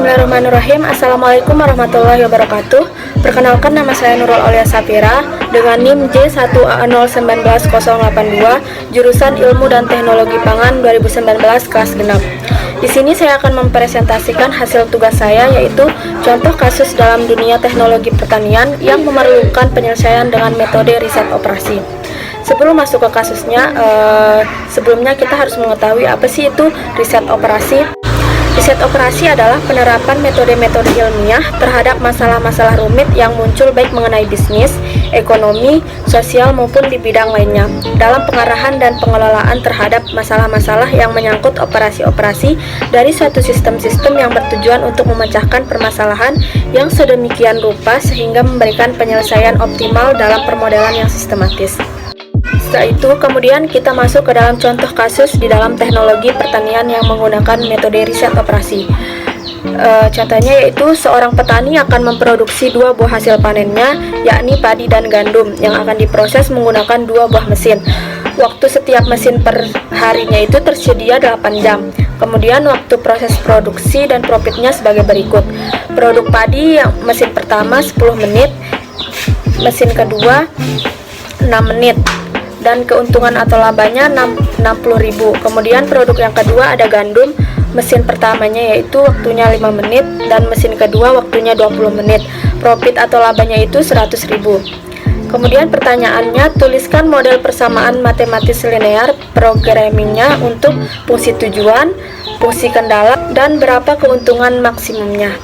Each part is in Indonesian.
Bismillahirrahmanirrahim. Assalamualaikum warahmatullahi wabarakatuh. Perkenalkan, nama saya Nurul Aulia Safira dengan NIM J1A019082, jurusan Ilmu dan Teknologi Pangan 2019 kelas genap. Di sini saya akan mempresentasikan hasil tugas saya, yaitu contoh kasus dalam dunia teknologi pertanian yang memerlukan penyelesaian dengan metode riset operasi. Sebelum masuk ke kasusnya, sebelumnya kita harus mengetahui apa sih itu riset operasi. Riset operasi adalah penerapan metode-metode ilmiah terhadap masalah-masalah rumit yang muncul baik mengenai bisnis, ekonomi, sosial maupun di bidang lainnya dalam pengarahan dan pengelolaan terhadap masalah-masalah yang menyangkut operasi-operasi dari suatu sistem-sistem yang bertujuan untuk memecahkan permasalahan yang sedemikian rupa sehingga memberikan penyelesaian optimal dalam permodelan yang sistematis. Setelah itu, kemudian kita masuk ke dalam contoh kasus di dalam teknologi pertanian yang menggunakan metode riset operasi. Contohnya yaitu seorang petani akan memproduksi dua buah hasil panennya, yakni padi dan gandum, yang akan diproses menggunakan dua buah mesin. Waktu setiap mesin per harinya itu tersedia 8 jam. Kemudian waktu proses produksi dan profitnya sebagai berikut. Produk padi yang mesin pertama 10 menit, mesin kedua 6 menit. Dan keuntungan atau labanya 60.000. Kemudian produk yang kedua ada gandum, mesin pertamanya yaitu waktunya 5 menit dan mesin kedua waktunya 20 menit. Profit atau labanya itu 100.000. Kemudian pertanyaannya, tuliskan model persamaan matematis linear programmingnya untuk fungsi tujuan, fungsi kendala, dan berapa keuntungan maksimumnya.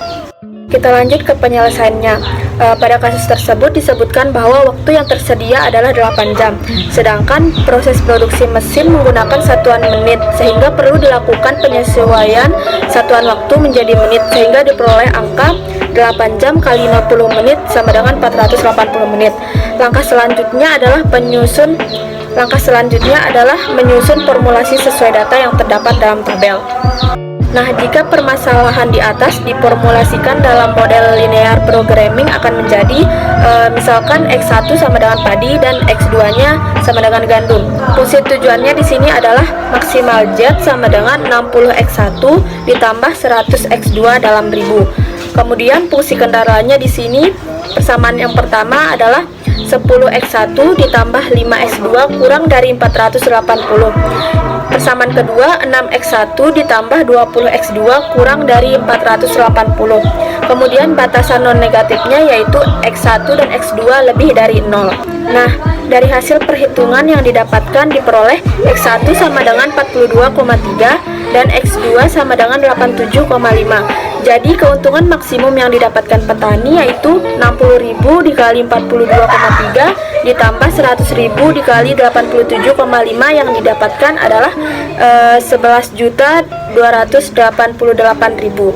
Kita lanjut ke penyelesaiannya. Pada kasus tersebut disebutkan bahwa waktu yang tersedia adalah 8 jam, sedangkan proses produksi mesin menggunakan satuan menit, sehingga perlu dilakukan penyesuaian satuan waktu menjadi menit, sehingga diperoleh angka 8 jam kali 50 menit sama dengan 480 menit. Langkah selanjutnya adalah menyusun formulasi sesuai data yang terdapat dalam tabel. Nah, jika permasalahan di atas diformulasikan dalam model linear programming akan menjadi misalkan X1 sama dengan padi dan X2-nya sama dengan gandum. Fungsi tujuannya di sini adalah maksimal Z sama dengan 60X1 ditambah 100X2 dalam 1000. Kemudian fungsi kendaraannya di sini persamaan yang pertama adalah 10X1 ditambah 5X2 kurang dari 480. Persamaan kedua 6X1 ditambah 20X2 kurang dari 480. Kemudian batasan non negatifnya yaitu X1 dan X2 lebih dari 0. Nah, dari hasil perhitungan yang didapatkan diperoleh X1 sama dengan 42,3 dan X2 sama dengan 87,5. Jadi keuntungan maksimum yang didapatkan petani yaitu 60.000 dikali 42,3 ditambah 100.000 dikali 87,5 yang didapatkan adalah 11.288.000.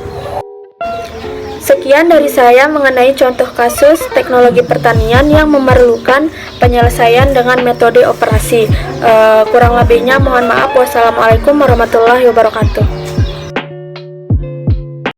Sekian dari saya mengenai contoh kasus teknologi pertanian yang memerlukan penyelesaian dengan metode operasi. Kurang lebihnya mohon maaf. Wassalamualaikum warahmatullahi wabarakatuh.